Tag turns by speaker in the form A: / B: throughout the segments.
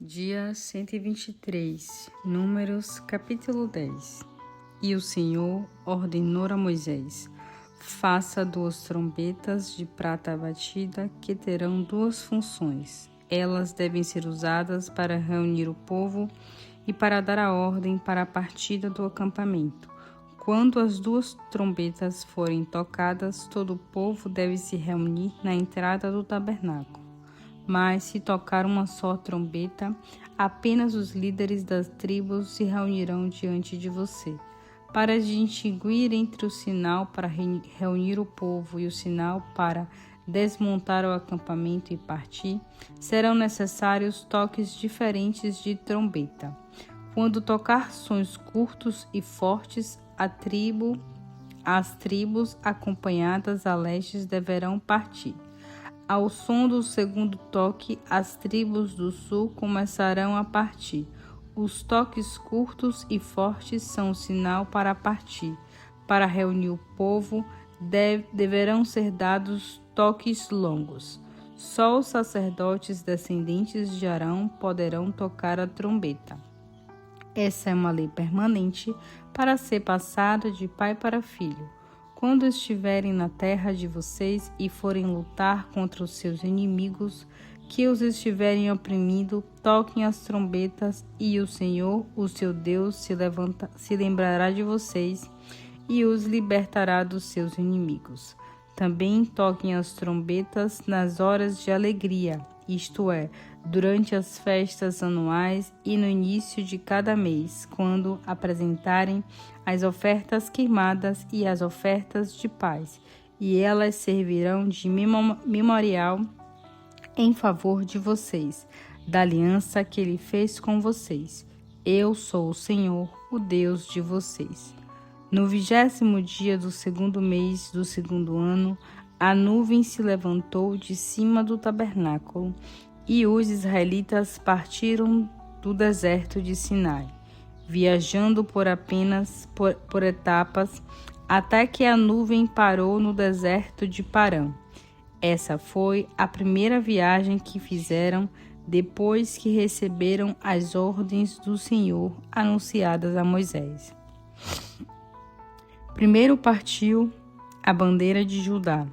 A: Dia 123, Números, capítulo 10. E o Senhor ordenou a Moisés: faça 2 trombetas de prata batida que terão 2 funções. Elas devem ser usadas para reunir o povo e para dar a ordem para a partida do acampamento. Quando as 2 trombetas forem tocadas, todo o povo deve se reunir na entrada do tabernáculo. Mas se tocar uma só trombeta, apenas os líderes das tribos se reunirão diante de você. Para distinguir entre o sinal para reunir o povo e o sinal para desmontar o acampamento e partir, serão necessários toques diferentes de trombeta. Quando tocar sons curtos e fortes, as tribos acompanhadas a leste deverão partir. Ao som do segundo toque, as tribos do sul começarão a partir. Os toques curtos e fortes são o sinal para partir. Para reunir o povo, deverão ser dados toques longos. Só os sacerdotes descendentes de Arão poderão tocar a trombeta. Essa é uma lei permanente para ser passada de pai para filho. Quando estiverem na terra de vocês e forem lutar contra os seus inimigos, que os estiverem oprimindo, toquem as trombetas e o Senhor, o seu Deus, se lembrará de vocês e os libertará dos seus inimigos. Também toquem as trombetas nas horas de alegria, isto é, durante as festas anuais e no início de cada mês, quando apresentarem as ofertas queimadas e as ofertas de paz, e elas servirão de memorial em favor de vocês, da aliança que ele fez com vocês. Eu sou o Senhor, o Deus de vocês. No 20º dia do 2º mês do 2º ano, a nuvem se levantou de cima do tabernáculo, e os israelitas partiram do deserto de Sinai, viajando por etapas, até que a nuvem parou no deserto de Parã. Essa foi a primeira viagem que fizeram depois que receberam as ordens do Senhor anunciadas a Moisés. Primeiro partiu a bandeira de Judá,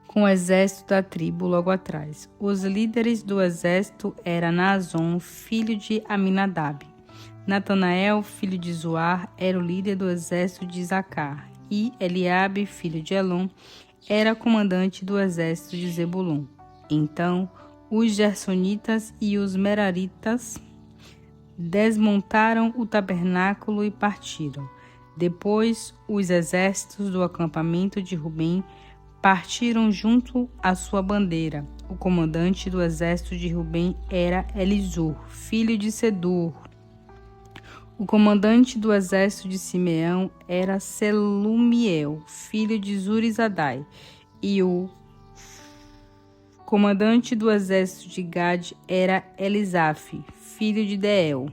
A: com o exército da tribo logo atrás. Os líderes do exército eram Naasson, filho de Aminadab. Natanael, filho de Zuar, era o líder do exército de Isacar. E Eliabe, filho de Elon, era comandante do exército de Zebulon. Então, os gersonitas e os meraritas desmontaram o tabernáculo e partiram. Depois, os exércitos do acampamento de Rubem partiram junto à sua bandeira. O comandante do exército de Rubem era Elisur, filho de Sedur. O comandante do exército de Simeão era Selumiel, filho de Zurizadai. E o comandante do exército de Gade era Elisaf, filho de Deel.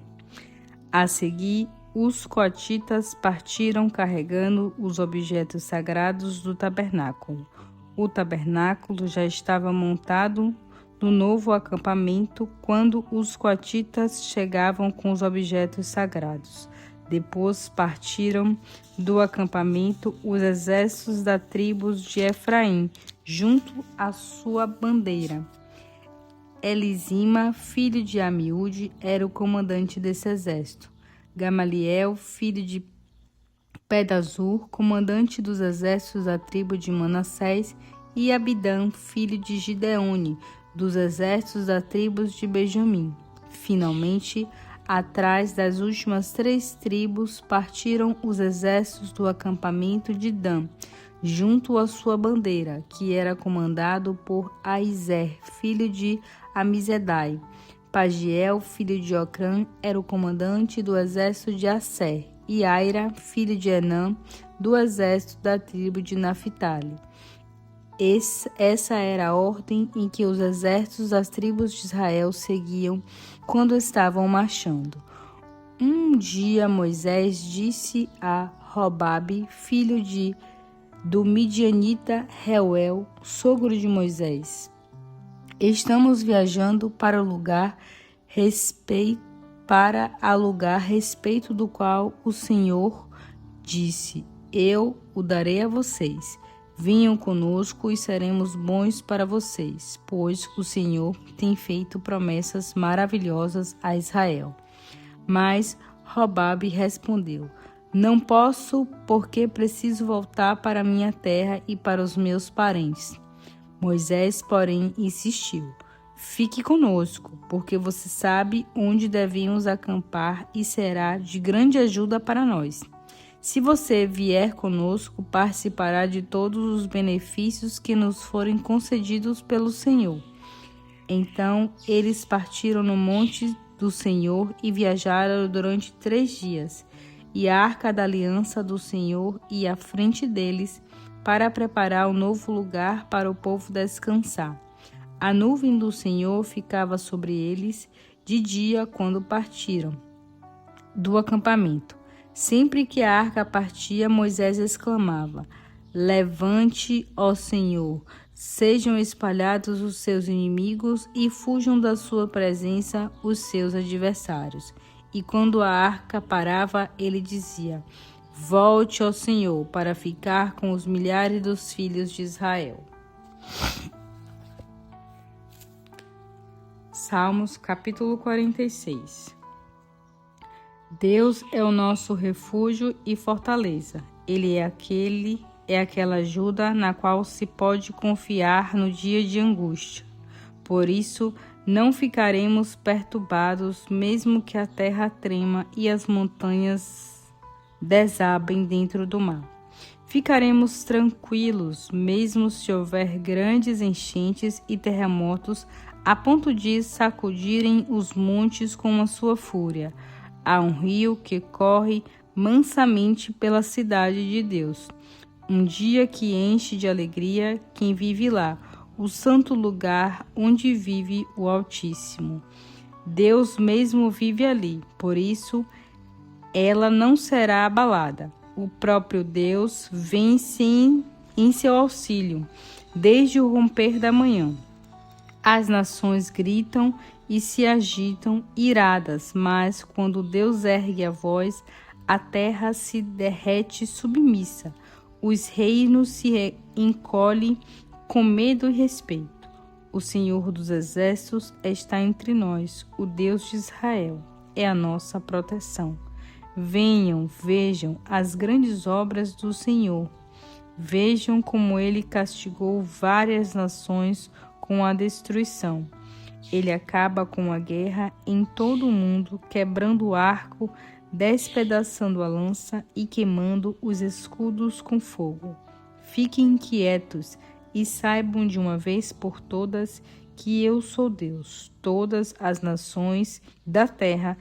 A: A seguir, os coatitas partiram carregando os objetos sagrados do tabernáculo. O tabernáculo já estava montado no novo acampamento quando os coatitas chegavam com os objetos sagrados. Depois partiram do acampamento os exércitos da tribo de Efraim, junto à sua bandeira. Elisima, filho de Amiúde, era o comandante desse exército. Gamaliel, filho de Pedazur, comandante dos exércitos da tribo de Manassés, e Abidã, filho de Gideone, dos exércitos da tribo de Benjamim. Finalmente, atrás das últimas 3 tribos, partiram os exércitos do acampamento de Dan, junto à sua bandeira, que era comandado por Aizer, filho de Amizedai. Pagiel, filho de Ocrã, era o comandante do exército de Asser, e Aira, filho de Enã, do exército da tribo de Naphtali. Essa era a ordem em que os exércitos das tribos de Israel seguiam quando estavam marchando. Um dia Moisés disse a Robabe, filho do midianita Reuel, sogro de Moisés: Estamos viajando para alugar respeito do qual o Senhor disse: Eu o darei a vocês. Venham conosco e seremos bons para vocês, pois o Senhor tem feito promessas maravilhosas a Israel. Mas Robabe respondeu: Não posso, porque preciso voltar para minha terra e para os meus parentes. Moisés, porém, insistiu: Fique conosco, porque você sabe onde devemos acampar e será de grande ajuda para nós. Se você vier conosco, participará de todos os benefícios que nos forem concedidos pelo Senhor. Então eles partiram no monte do Senhor e viajaram durante 3 dias. E a arca da aliança do Senhor ia à frente deles para preparar um novo lugar para o povo descansar. A nuvem do Senhor ficava sobre eles de dia quando partiram do acampamento. Sempre que a arca partia, Moisés exclamava: Levante, ó Senhor, sejam espalhados os seus inimigos e fujam da sua presença os seus adversários. E quando a arca parava, ele dizia: Volte, ó Senhor, para ficar com os milhares dos filhos de Israel. Salmos, capítulo 46. Deus é o nosso refúgio e fortaleza. Ele é aquela ajuda na qual se pode confiar no dia de angústia. Por isso, não ficaremos perturbados, mesmo que a terra trema e as montanhas desabem dentro do mar. Ficaremos tranquilos, mesmo se houver grandes enchentes e terremotos a ponto de sacudirem os montes com a sua fúria. Há um rio que corre mansamente pela cidade de Deus. Um dia que enche de alegria quem vive lá, o santo lugar onde vive o Altíssimo. Deus mesmo vive ali, por isso ela não será abalada. O próprio Deus vem em seu auxílio, desde o romper da manhã. As nações gritam e se agitam iradas, mas quando Deus ergue a voz, a terra se derrete submissa. Os reinos se encolhem com medo e respeito. O Senhor dos Exércitos está entre nós, o Deus de Israel é a nossa proteção. Venham, vejam as grandes obras do Senhor. Vejam como ele castigou várias nações com a destruição. Ele acaba com a guerra em todo o mundo, quebrando o arco, despedaçando a lança e queimando os escudos com fogo. Fiquem inquietos e saibam de uma vez por todas que eu sou Deus. Todas as nações da terra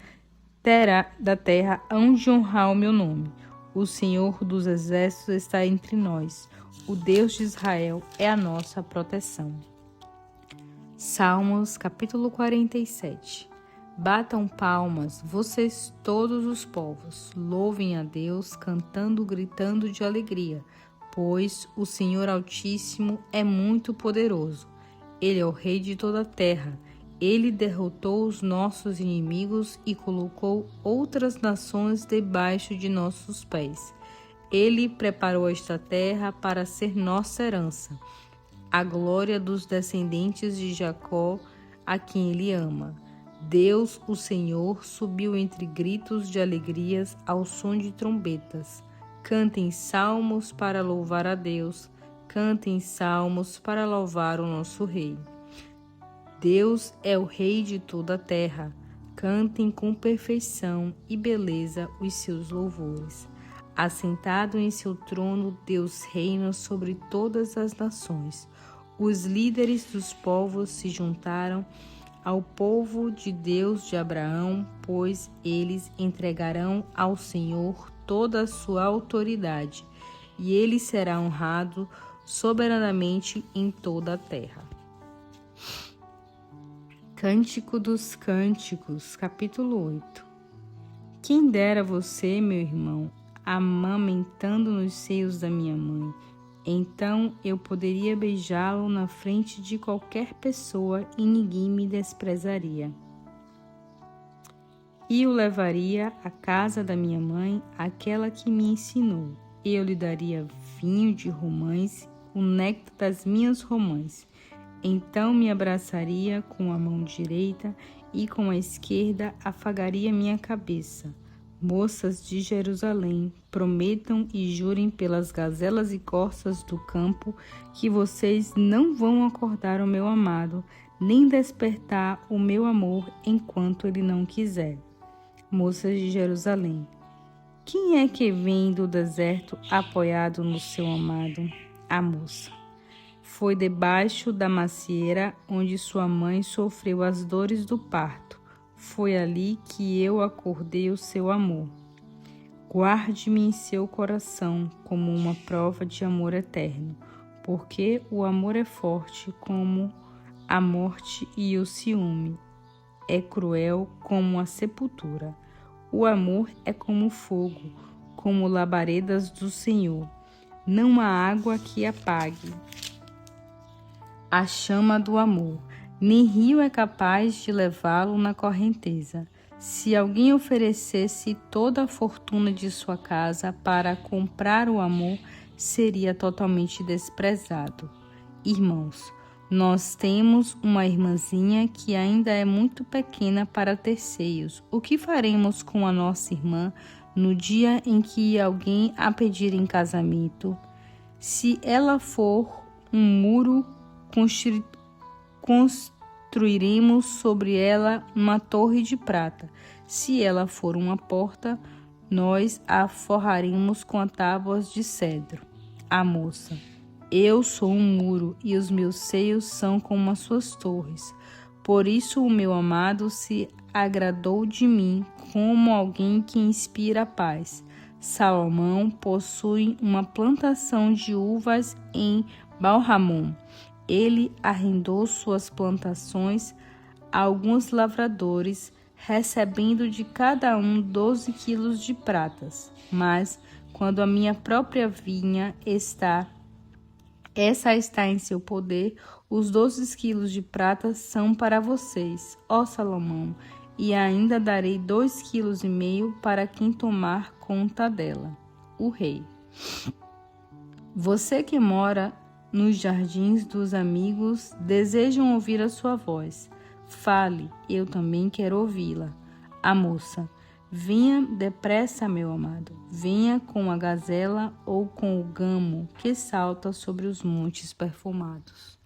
A: hão de honrar o meu nome. O Senhor dos Exércitos está entre nós. O Deus de Israel é a nossa proteção. Salmos, capítulo 47. Batam palmas, vocês todos os povos. Louvem a Deus, cantando, gritando de alegria, pois o Senhor Altíssimo é muito poderoso. Ele é o Rei de toda a terra. Ele derrotou os nossos inimigos e colocou outras nações debaixo de nossos pés. Ele preparou esta terra para ser nossa herança, a glória dos descendentes de Jacó, a quem ele ama. Deus, o Senhor, subiu entre gritos de alegrias ao som de trombetas. Cantem salmos para louvar a Deus, cantem salmos para louvar o nosso Rei. Deus é o Rei de toda a terra. Cantem com perfeição e beleza os seus louvores. Assentado em seu trono, Deus reina sobre todas as nações. Os líderes dos povos se juntaram ao povo de Deus de Abraão, pois eles entregarão ao Senhor toda a sua autoridade, e ele será honrado soberanamente em toda a terra. Cântico dos Cânticos, capítulo 8. Quem dera você, meu irmão, amamentando nos seios da minha mãe, Então eu poderia beijá-lo na frente de qualquer pessoa e ninguém me desprezaria. E o levaria à casa da minha mãe, aquela que me ensinou. Eu lhe daria vinho de romãs, o néctar das minhas romãs. Então me abraçaria com a mão direita e com a esquerda afagaria minha cabeça. Moças de Jerusalém, prometam e jurem pelas gazelas e corças do campo que vocês não vão acordar o meu amado, nem despertar o meu amor enquanto ele não quiser. Moças de Jerusalém, quem é que vem do deserto apoiado no seu amado? A moça. Foi debaixo da macieira onde sua mãe sofreu as dores do parto. Foi ali que eu acordei o seu amor. Guarde-me em seu coração como uma prova de amor eterno, porque o amor é forte como a morte e o ciúme. É cruel como a sepultura. O amor é como fogo, como labaredas do Senhor. Não há água que apague a chama do amor, nem rio é capaz de levá-lo na correnteza. Se alguém oferecesse toda a fortuna de sua casa para comprar o amor, seria totalmente desprezado. Irmãos, nós temos uma irmãzinha que ainda é muito pequena para ter seios. O que faremos com a nossa irmã no dia em que alguém a pedir em casamento? Se ela for um muro, construiremos sobre ela uma torre de prata. Se ela for uma porta, nós a forraremos com tábuas de cedro. A moça. Eu sou um muro e os meus seios são como as suas torres. Por isso o meu amado se agradou de mim como alguém que inspira paz. Salomão possui uma plantação de uvas em Baal-Hamon. Ele arrendou suas plantações a alguns lavradores, recebendo de cada um 12 quilos de pratas. Mas, quando a minha própria vinha está em seu poder, os 12 quilos de prata são para vocês, ó Salomão, e ainda darei 2,5 quilos para quem tomar conta dela. O rei. Você que mora nos jardins dos amigos, desejam ouvir a sua voz. Fale, eu também quero ouvi-la. A moça. Venha depressa, meu amado. Venha com a gazela ou com o gamo que salta sobre os montes perfumados.